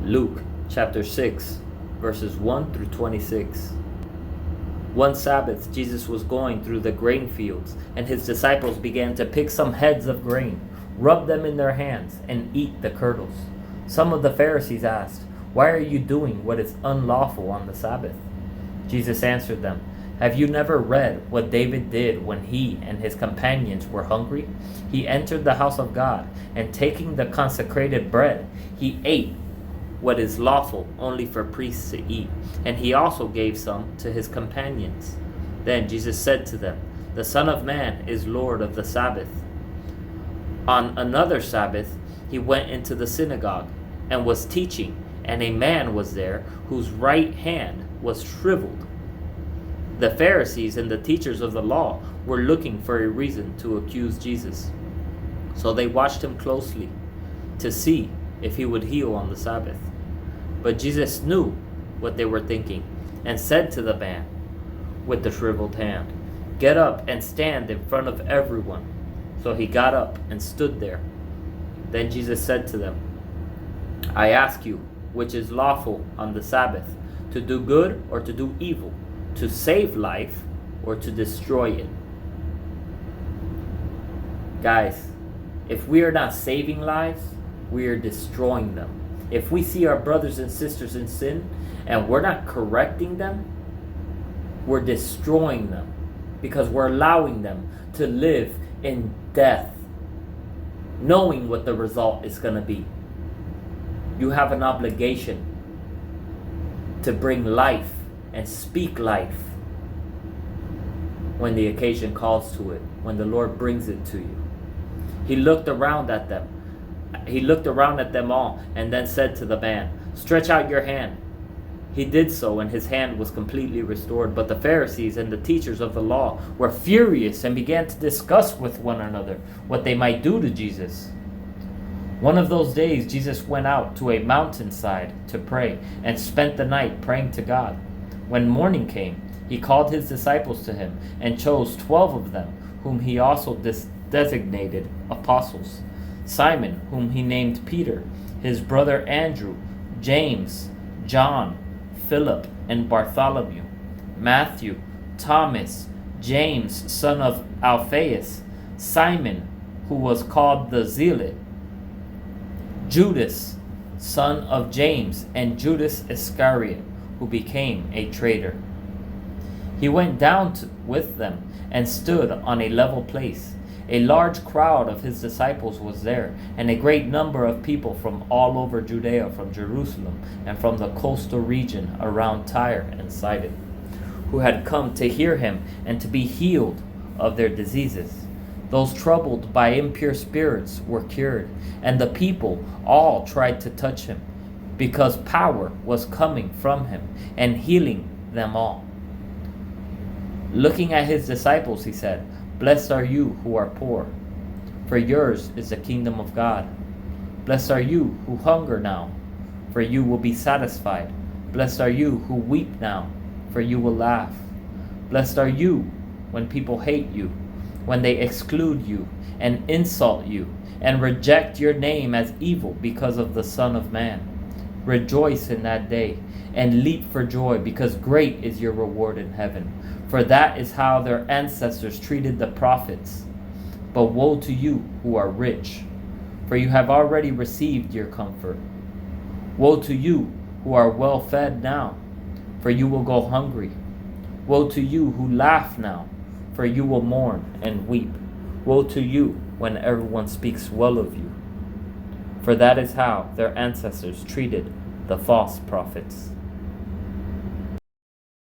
Luke chapter 6, verses 1 through 26. One Sabbath, Jesus was going through the grain fields, and his disciples began to pick some heads of grain, rub them in their hands, and eat the kernels. Some of the Pharisees asked, "Why are you doing what is unlawful on the Sabbath?" Jesus answered them, "Have you never read what David did when he and his companions were hungry? He entered the house of God, and taking the consecrated bread, he ate what is lawful only for priests to eat, and he also gave some to his companions." Then Jesus said to them, "The Son of Man is Lord of the Sabbath." On another Sabbath, he went into the synagogue and was teaching, and a man was there whose right hand was shriveled. The Pharisees and the teachers of the law were looking for a reason to accuse Jesus. So they watched him closely to see if he would heal on the Sabbath. But Jesus knew what they were thinking and said to the man with the shriveled hand, "Get up and stand in front of everyone." So he got up and stood there. Then Jesus said to them, "I ask you, which is lawful on the Sabbath, to do good or to do evil, to save life or to destroy it?" Guys, if we are not saving lives, we are destroying them. If we see our brothers and sisters in sin and we're not correcting them, we're destroying them, because we're allowing them to live in death, knowing what the result is going to be. You have an obligation to bring life and speak life when the occasion calls to it, when the Lord brings it to you. He looked around at them. He looked around at them all and then said to the man, "Stretch out your hand." He did so, and his hand was completely restored. But the Pharisees and the teachers of the law were furious and began to discuss with one another what they might do to Jesus. One of those days, Jesus went out to a mountainside to pray and spent the night praying to God. When morning came, he called his disciples to him and chose 12 of them, whom he also designated apostles: Simon, whom he named Peter, his brother Andrew, James, John, Philip, and Bartholomew, Matthew, Thomas, James, son of Alphaeus, Simon, who was called the Zealot, Judas, son of James, and Judas Iscariot, who became a traitor. He went down with them and stood on a level place. A large crowd of his disciples was there, and a great number of people from all over Judea, from Jerusalem, and from the coastal region around Tyre and Sidon, who had come to hear him and to be healed of their diseases. Those troubled by impure spirits were cured, and the people all tried to touch him, because power was coming from him and healing them all. Looking at his disciples, he said, "Blessed are you who are poor, for yours is the kingdom of God. Blessed are you who hunger now, for you will be satisfied. Blessed are you who weep now, for you will laugh. Blessed are you when people hate you, when they exclude you and insult you and reject your name as evil because of the Son of Man. Rejoice in that day and leap for joy, because great is your reward in heaven. For that is how their ancestors treated the prophets. But woe to you who are rich, for you have already received your comfort. Woe to you who are well fed now, for you will go hungry. Woe to you who laugh now, for you will mourn and weep. Woe to you when everyone speaks well of you, for that is how their ancestors treated the false prophets.